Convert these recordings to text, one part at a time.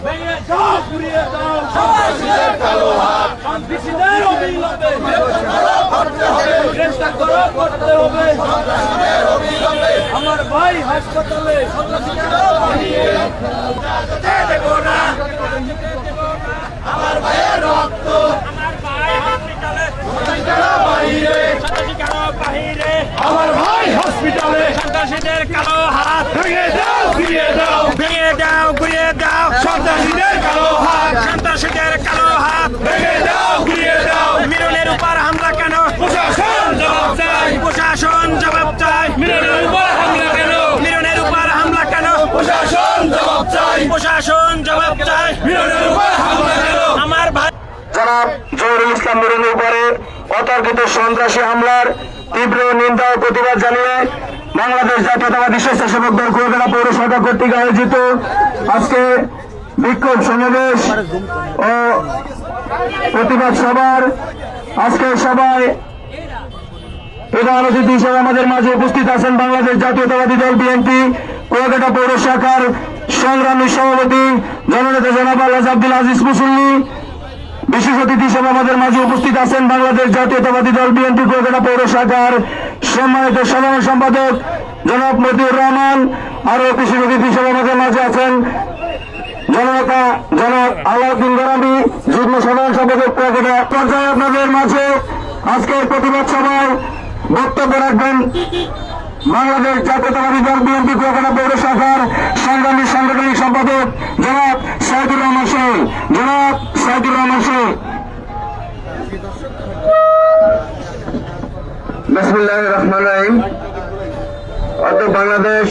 ভেঙে যাও ঘুরিয়ে দাও সন্ত্রাসীদের কালো হাত সন্ত্রাসীদের অবিলম্বে গ্রেফতার করো করতে হবে সন্ত্রাসীদের অবিলম্বে আমার ভাই হাসপাতালে দেব না আমার ভাইয়ের রক্ত আমার ভাই হসপিটালে বাহিরে আমার ভাই হসপিটালে সন্ত্রাসীদের কালো হাত ভেঙে দাও ঘুরিয়ে দাও ভেঙে দাও ঘুরিয়ে দাও সন্ত্রাসীদের কালো হাত সন্ত্রাসীদের কালো হাত ভেঙে দাও ঘুরিয়ে দাও মিরনের উপর হামলা কেন প্রশাসন জবাব চাই প্রশাসন জবাব চাই মিরনের উপর হামলা কেন মিরনের উপর হামলা কেন প্রশাসন জবাব চাই প্রশাসন জবাব চাই মিরনের উপর হামলা কেন আমার ভাই জনাব জহুরুল ইসলাম মিরনের উপরে অতর্কিত সন্ত্রাসী হামলার তীব্র নিন্দা ও প্রতিবাদ জানিয়ে বাংলাদেশ জাতীয়তাবাদী স্বেচ্ছাসেবক দল কুয়াকাটা পৌর শাখা কর্তৃক আয়োজিত আজকে বিক্ষোভ সমাবেশ ও প্রতিবাদ সভার আজকে সভায় প্রধান অতিথি হিসেবে আমাদের মাঝে উপস্থিত আছেন বাংলাদেশ জাতীয়তাবাদী দল বিএনপি কুয়াকাটা পৌর শাখার সংগ্রামী সভাপতি জননেতা জনাব আলহাজ আব্দুল আজিজ মুসল্লি। বিশেষ অতিথি হিসেবে আমাদের মাঝে উপস্থিত আছেন বাংলাদেশ জাতীয়তাবাদী দল বিএনপি কুয়াকাটা পৌর শাখার সম্মানিত সাধারণ সম্পাদক জনাব মতিউর রহমান। আরো বিশেষ অতিথি হিসেবে আমাদের মাঝে আছেন জননেতা জনাব আলাউদ্দিন গরামি, যুগ্ম সাধারণ সম্পাদক কুয়াকাটা। পর্যায়ে আপনাদের মাঝে আজকের প্রতিবাদ সভায় বক্তব্য রাখবেন বাংলাদেশ জাতীয়তাবাদী দল বিএনপি কুয়াকাটা পৌর শাখার সংগ্রামী সাংগঠনিক সম্পাদক জনাব সাইদুর রহমান সোহেল। জনাব সাইদুর রহমান সোহেল। বিসমিল্লাহির রহমানির রহিম। অত বাংলাদেশ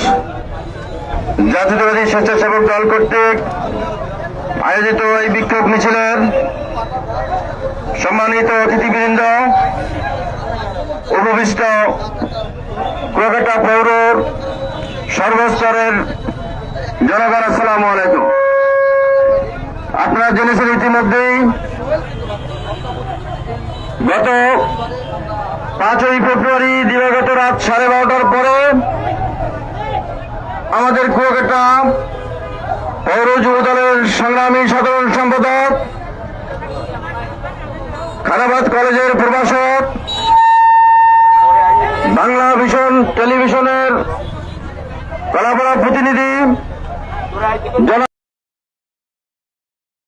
জাতীয়তাবাদী স্বেচ্ছাসেবক দল কর্তৃক আয়োজিত এই বিক্ষোভ মিছিলের সম্মানিত অতিথিবৃন্দ, উপবিষ্ট কুয়াকাটা পৌর সর্বস্তরের জনগণ, আসসালামু আলাইকুম। আপনারা জেনেছেন ইতিমধ্যেই গত 5ই ফেব্রুয়ারি দিবাগত রাত 12:30টার পরে আমাদের কুয়াকাটা পৌর যুব দলের সংগ্রামী সাধারণ সম্পাদক, খানাবাদ কলেজের প্রভাষক, বাংলা ভিশন টেলিভিশনের কলাপাড়া প্রতিনিধি